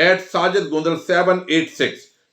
@sajidgondal786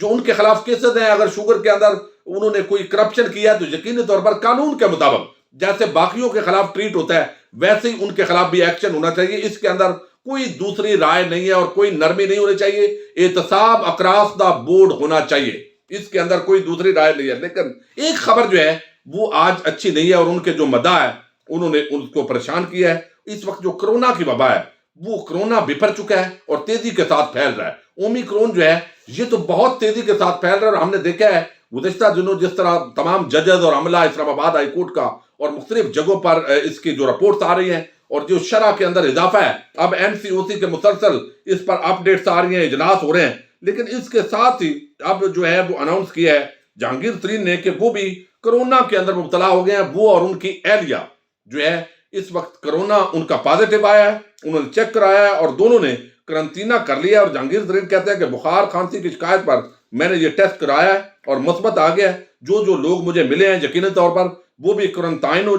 جو ان کے خلاف کیسز ہیں، اگر شوگر کے اندر انہوں نے کوئی کرپشن کیا ہے تو یقینی طور پر قانون کے مطابق جیسے باقیوں کے خلاف ٹریٹ ہوتا ہے ویسے ہی ان کے خلاف بھی ایکشن ہونا چاہیے. اس کے اندر کوئی دوسری رائے نہیں ہے اور کوئی نرمی نہیں ہونی چاہیے. احتساب اکراس دا بورڈ ہونا چاہیے، اس کے اندر کوئی دوسری رائے نہیں ہے. لیکن ایک خبر جو ہے وہ آج اچھی نہیں ہے اور ان کے جو مداح ہے انہوں نے ان کو پریشان کیا ہے. اس وقت جو کرونا کی وبا ہے وہ کرونا بپھر چکا ہے اور تیزی کے ساتھ پھیل رہا ہے. اومیکرون جو ہے یہ تو بہت تیزی کے ساتھ پھیل رہا ہے اور ہم نے دیکھا ہے گزشتہ دنوں جس طرح تمام ججز اور عملہ اسلام آباد ہائی کورٹ کا اور مختلف جگہوں پر اس کی جو رپورٹس آ رہی ہیں اور جو شرح کے اندر اضافہ ہے، اب NCOC کے مسلسل اس پر اپڈیٹس آ رہی ہیں، اجلاس ہو رہے ہیں. لیکن اس کے ساتھ ہی اب جو ہے وہ اناؤنس کیا ہے جہانگیر ترین نے کہ وہ بھی کرونا کے اندر مبتلا ہو گئے ہیں. وہ اور ان کی اہلیہ جو ہے اس وقت کرونا ان کا پازیٹیو آیا ہے، انہوں نے چیک کرایا ہے اور دونوں نے کرنٹینہ کر لیا. اور جہانگیر ترین کہتے ہیں کہ بخار کھانسی کی شکایت پر میں نے یہ ٹیسٹ کرایا ہے اور مثبت آ گیا ہے. جو لوگ مجھے ملے ہیں یقینی طور پر وہ بھی کوارنٹائن ہو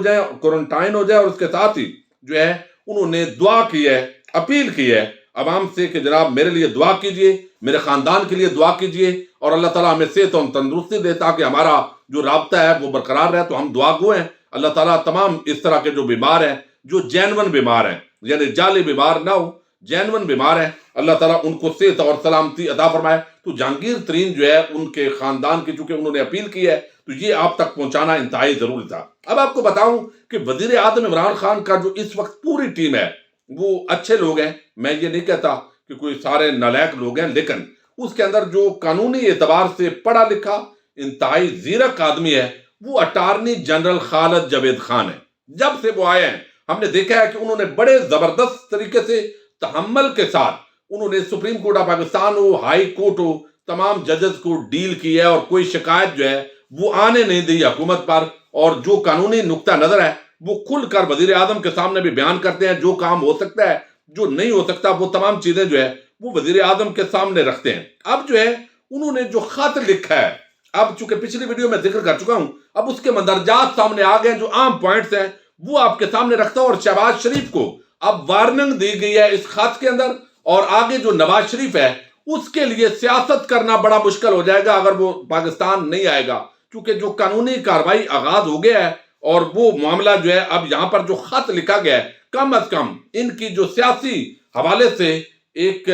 جائیں اور اس کے ساتھ ہی جو ہے انہوں نے دعا کی ہے، اپیل کی ہے عوام سے کہ جناب میرے لیے دعا کیجئے، میرے خاندان کے لیے دعا کیجئے اور اللہ تعالیٰ ہمیں صحت اور تندرستی دے تاکہ ہمارا جو رابطہ ہے وہ برقرار رہے. تو ہم دعا گو ہیں اللہ تعالیٰ تمام اس طرح کے جو بیمار ہیں، جو جینون بیمار ہیں، یعنی جعلی بیمار نہ ہو، جینون بیمار ہیں، اللہ تعالیٰ ان کو صحت اور سلامتی عطا فرمائے. تو جہانگیر ترین جو ہے ان کے خاندان کی چونکہ انہوں نے اپیل کی ہے تو یہ آپ تک پہنچانا انتہائی ضروری تھا. اب آپ کو بتاؤں کہ وزیر اعظم عمران خان کا جو اس وقت پوری ٹیم ہے وہ اچھے لوگ ہیں. میں یہ نہیں کہتا کہ کوئی سارے نالائق لوگ ہیں، لیکن اس کے اندر جو قانونی اعتبار سے پڑھا لکھا انتہائی زیرک آدمی ہے وہ اٹارنی جنرل خالد جاوید خان ہے. جب سے وہ آئے ہیں ہم نے دیکھا ہے کہ انہوں نے بڑے زبردست طریقے سے تحمل کے ساتھ انہوں نے سپریم کورٹ آف پاکستان ہو، ہائی کورٹ ہو، تمام ججز کو ڈیل کی ہے اور کوئی شکایت جو ہے وہ آنے نہیں دی حکومت پر. اور جو قانونی نقطہ نظر ہے وہ کھل کر وزیر اعظم کے سامنے بھی بیان کرتے ہیں. جو کام ہو سکتا ہے، جو نہیں ہو سکتا، وہ تمام چیزیں جو ہے وہ وزیر اعظم کے سامنے رکھتے ہیں. اب جو ہے انہوں نے جو خط لکھا ہے، اب چونکہ پچھلی ویڈیو میں ذکر کر چکا ہوں، اب اس کے مندرجات سامنے آ گئے، جو عام پوائنٹس ہیں وہ آپ کے سامنے رکھتا ہوں. اور شہباز شریف کو اب وارننگ دی گئی ہے اس خط کے اندر، اور آگے جو نواز شریف ہے اس کے لیے سیاست کرنا بڑا مشکل ہو جائے گا اگر وہ پاکستان نہیں آئے گا، کیونکہ جو قانونی کارروائی آغاز ہو گیا ہے اور وہ معاملہ جو ہے اب یہاں پر جو خط لکھا گیا ہے کم از کم ان کی جو سیاسی حوالے سے ایک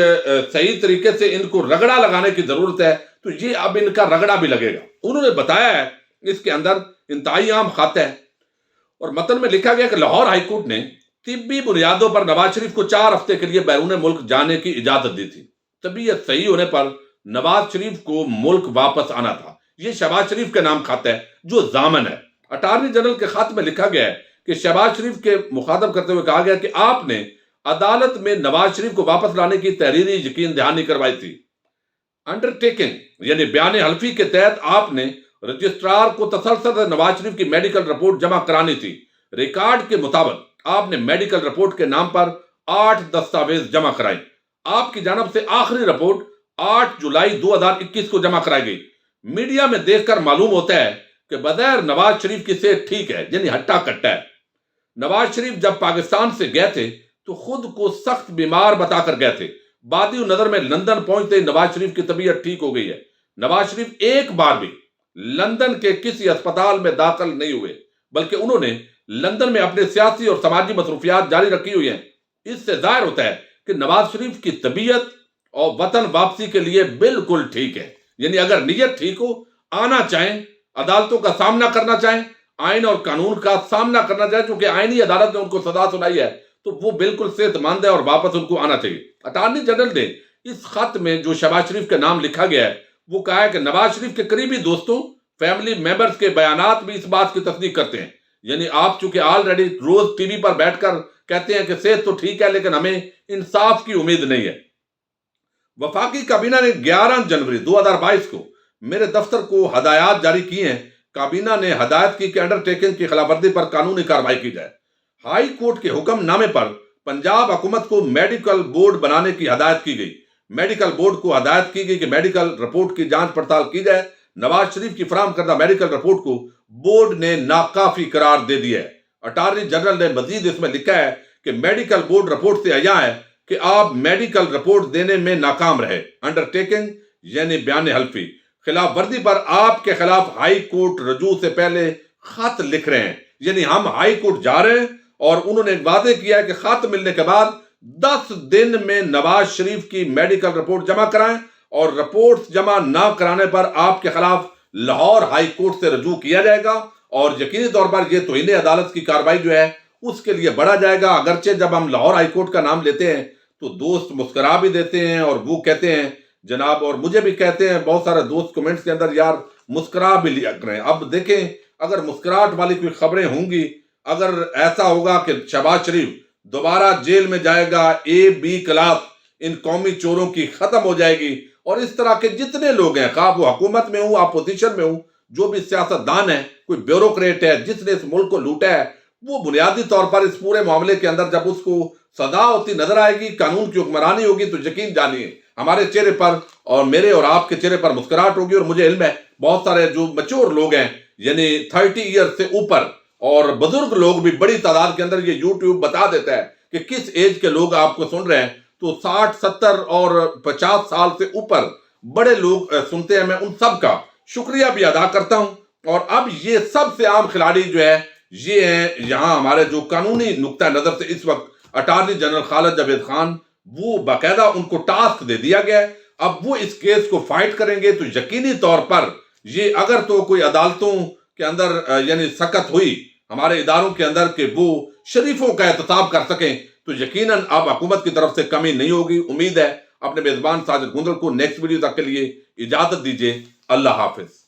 صحیح طریقے سے ان کو رگڑا لگانے کی ضرورت ہے. تو یہ اب ان کا رگڑا بھی لگے گا. انہوں نے بتایا ہے اس کے اندر انتہائی عام خط ہے اور متن میں لکھا گیا کہ لاہور ہائی کورٹ نے طبی بنیادوں پر نواز شریف کو 4 ہفتے کے لیے بیرون ملک جانے کی اجازت دی تھی. طبیعت صحیح ہونے پر نواز شریف کو ملک واپس آنا تھا. یہ شہباز شریف کے نام خط ہے جو ضامن ہے. اٹارنی جنرل کے خط میں لکھا گیا ہے کہ شہباز شریف کے مخاطب کرتے ہوئے کہا گیا کہ آپ نے عدالت میں نواز شریف کو واپس لانے کی تحریری یقین دہانی کروائی تھی. انڈرٹیکنگ یعنی بیان حلفی کے تحت آپ نے رجسٹرار کو تسلسل نواز شریف کی میڈیکل رپورٹ جمع کرانی تھی. ریکارڈ کے مطابق آپ نے میڈیکل رپورٹ کے نام پر 8 دستاویز جمع کرائی. آپ کی جانب سے آخری رپورٹ 8 جولائی 2021 کو جمع کرائی گئی. میڈیا میں دیکھ کر معلوم ہوتا ہے کہ بظاہر نواز شریف کی صحت ٹھیک ہے، یعنی ہٹا کٹا ہے. نواز شریف جب پاکستان سے گئے تھے تو خود کو سخت بیمار بتا کر گئے تھے. بادی نظر میں لندن پہنچتے نواز شریف کی طبیعت ٹھیک ہو گئی ہے. نواز شریف ایک بار بھی لندن کے کسی اسپتال میں داخل نہیں ہوئے، بلکہ انہوں نے لندن میں اپنے سیاسی اور سماجی مصروفیات جاری رکھی ہوئی ہیں. اس سے ظاہر ہوتا ہے کہ نواز شریف کی طبیعت اور وطن واپسی کے لیے بالکل ٹھیک ہے. یعنی اگر نیت ٹھیک ہو، آنا چاہیں، عدالتوں کا سامنا کرنا چاہیں، آئین اور قانون کا سامنا کرنا چاہیں، چونکہ آئینی عدالت نے ان کو سزا سنائی ہے تو وہ بالکل صحت مند ہے اور واپس ان کو آنا چاہیے. اٹارنی جنرل نے اس خط میں جو شہباز شریف کا نام لکھا گیا ہے وہ کہا ہے کہ نواز شریف کے قریبی دوستوں، فیملی ممبرز کے بیانات بھی اس بات کی تصدیق کرتے ہیں. یعنی آپ چونکہ آلریڈی روز ٹی وی پر بیٹھ کر کہتے ہیں کہ صحت تو ٹھیک ہے لیکن ہمیں انصاف کی امید نہیں ہے. وفاقی کابینہ نے 11 جنوری 2022 کو میرے دفتر کو ہدایات جاری کی ہیں. کابینہ نے ہدایت کی کہ انڈرٹیکنگ کی خلاف ورزی پر قانونی کارروائی کی جائے. ہائی کورٹ کے حکم نامے پر پنجاب حکومت کو میڈیکل بورڈ بنانے کی ہدایت کی گئی. میڈیکل بورڈ کو ہدایت کی گئی کہ میڈیکل رپورٹ کی جانچ پڑتال کی جائے. نواز شریف کی فراہم کردہ میڈیکل رپورٹ کو بورڈ نے ناکافی قرار دے دیا ہے. اٹارنی جنرل نے مزید اس میں لکھا ہے کہ میڈیکل بورڈ رپورٹ سے عیاں ہے کہ آپ میڈیکل رپورٹ دینے میں ناکام رہے. انڈرٹیکنگ یعنی بیان حلفی خلاف ورزی پر آپ کے خلاف ہائی کورٹ رجوع سے پہلے خط لکھ رہے ہیں. یعنی ہم ہائی کورٹ جا رہے ہیں اور انہوں نے واضح کیا ہے کہ خط ملنے کے بعد 10 دن میں نواز شریف کی میڈیکل رپورٹ جمع کرائیں اور رپورٹ جمع نہ کرانے پر آپ کے خلاف لاہور ہائی کورٹ سے رجوع کیا جائے گا اور یقینی طور پر یہ توہین عدالت کی کارروائی جو ہے اس کے لیے بڑھا جائے گا. اگرچہ جب ہم لاہور ہائی کورٹ کا نام لیتے ہیں تو دوست مسکرا بھی دیتے ہیں اور وہ کہتے ہیں جناب، اور مجھے بھی کہتے ہیں بہت سارے دوست کمنٹس کے اندر، یار مسکرا بھی لیا کریں. اب دیکھیں اگر مسکراہٹ والی کوئی خبریں ہوں گی، اگر ایسا ہوگا کہ شہباز شریف دوبارہ جیل میں جائے گا، A-B کلاس ان قومی چوروں کی ختم ہو جائے گی، اور اس طرح کے جتنے لوگ ہیں، خواہ وہ حکومت میں ہوں اپوزیشن میں ہوں، جو بھی سیاست دان ہے، کوئی بیوروکریٹ ہے جس نے اس ملک کو لوٹا ہے، وہ بنیادی طور پر اس پورے معاملے کے اندر جب اس کو سزا ہوتی نظر آئے گی، قانون کی حکمرانی ہوگی، تو یقین جانیے ہمارے چہرے پر اور میرے اور آپ کے چہرے پر مسکراہٹ ہوگی. اور مجھے علم ہے بہت سارے جو میچور لوگ ہیں، یعنی 30 ایئر سے اوپر اور بزرگ لوگ بھی بڑی تعداد کے اندر، یہ یوٹیوب بتا دیتا ہے کہ کس ایج کے لوگ آپ کو سن رہے ہیں، تو 60 70 اور 50 سال سے اوپر بڑے لوگ سنتے ہیں. میں ان سب کا شکریہ بھی ادا کرتا ہوں. اور اب یہ سب سے عام کھلاڑی جو ہے یہ ہیں یہاں ہمارے جو قانونی نقطہ نظر سے اس وقت اٹارنی جنرل خالد جاوید خان، وہ باقاعدہ ان کو ٹاسک دے دیا گیا ہے. اب وہ اس کیس کو فائٹ کریں گے تو یقینی طور پر یہ اگر تو کوئی عدالتوں کے اندر یعنی سکت ہوئی ہمارے اداروں کے اندر کہ وہ شریفوں کا احتساب کر سکیں، تو یقیناً اب حکومت کی طرف سے کمی نہیں ہوگی. امید ہے. اپنے میزبان ساجد گندل کو نیکسٹ ویڈیو تک کے لیے اجازت دیجیے. اللہ حافظ.